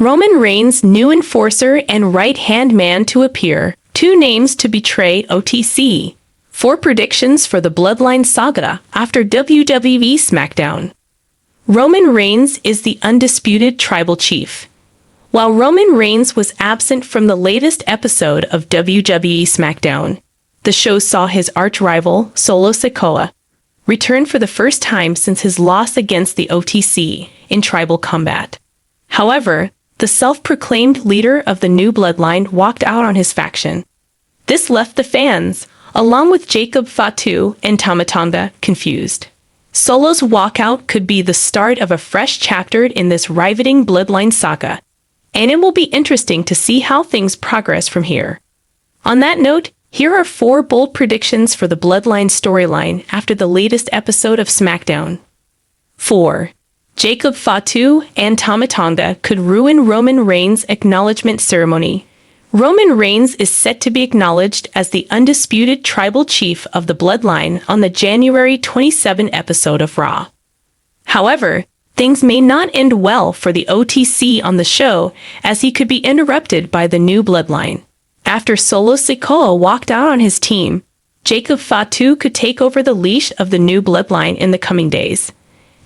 Roman Reigns' new enforcer and right-hand man to appear. 2 names to betray OTC. 4 predictions for the Bloodline saga after WWE SmackDown. Roman Reigns is the undisputed tribal chief. While Roman Reigns was absent from the latest episode of WWE SmackDown, the show saw his arch-rival, Solo Sikoa, return for the first time since his loss against the OTC in tribal combat. However, the self-proclaimed leader of the new Bloodline walked out on his faction. This left the fans, along with Jacob Fatu and Tama Tonga, confused. Solo's walkout could be the start of a fresh chapter in this riveting Bloodline saga, and it will be interesting to see how things progress from here. On that note, here are 4 bold predictions for the Bloodline storyline after the latest episode of SmackDown. 4. Jacob Fatu and Tama Tonga could ruin Roman Reigns' acknowledgement ceremony. Roman Reigns is set to be acknowledged as the undisputed tribal chief of the Bloodline on the January 27 episode of Raw. However, things may not end well for the OTC on the show, as he could be interrupted by the new Bloodline. After Solo Sikoa walked out on his team, Jacob Fatu could take over the leash of the new Bloodline in the coming days.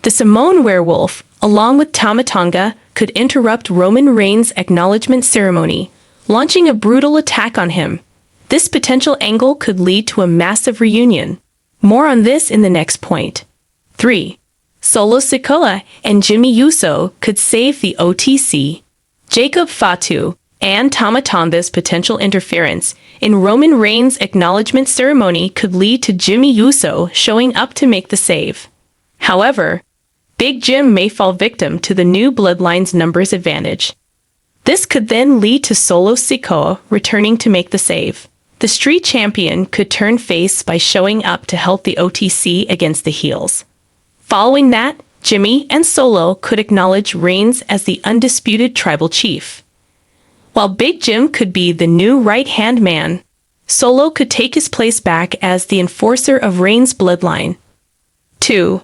The Samoan werewolf, along with Tama Tonga, could interrupt Roman Reigns' acknowledgement ceremony, launching a brutal attack on him. This potential angle could lead to a massive reunion. More on this in the next point. 3. Solo Sikoa and Jimmy Uso could save the OTC. Jacob Fatu and Tama Tonga's potential interference in Roman Reigns' acknowledgement ceremony could lead to Jimmy Uso showing up to make the save. However, Big Jim may fall victim to the new Bloodline's numbers advantage. This could then lead to Solo Sikoa returning to make the save. The street champion could turn face by showing up to help the OTC against the heels. Following that, Jimmy and Solo could acknowledge Reigns as the undisputed tribal chief. While Big Jim could be the new right-hand man, Solo could take his place back as the enforcer of Reigns' bloodline. 2.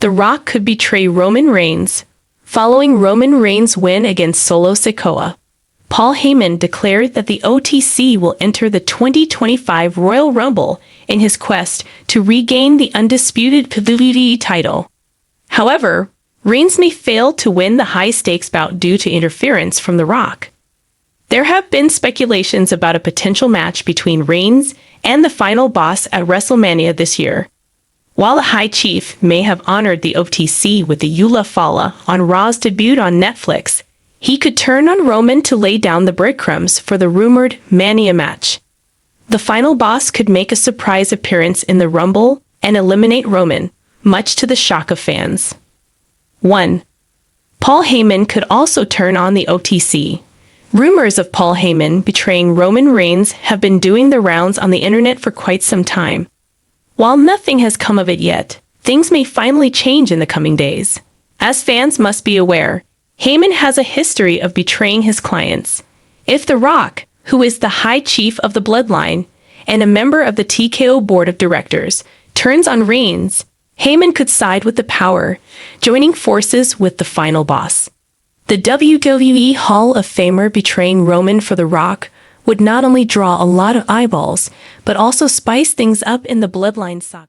The Rock could betray Roman Reigns. Following Roman Reigns' win against Solo Sikoa, Paul Heyman declared that the OTC will enter the 2025 Royal Rumble in his quest to regain the undisputed WWE title. However, Reigns may fail to win the high-stakes bout due to interference from The Rock. There have been speculations about a potential match between Reigns and the final boss at WrestleMania this year. While the High Chief may have honored the OTC with the Eula Fala on Raw's debut on Netflix, he could turn on Roman to lay down the breadcrumbs for the rumored Mania match. The final boss could make a surprise appearance in the Rumble and eliminate Roman, much to the shock of fans. 1. Paul Heyman could also turn on the OTC. Rumors of Paul Heyman betraying Roman Reigns have been doing the rounds on the internet for quite some time. While nothing has come of it yet, things may finally change in the coming days. As fans must be aware, Heyman has a history of betraying his clients. If The Rock, who is the High Chief of the Bloodline and a member of the TKO Board of Directors, turns on Reigns, Heyman could side with the power, joining forces with the final boss. The WWE Hall of Famer betraying Roman for The Rock would not only draw a lot of eyeballs, but also spice things up in the Bloodline saga.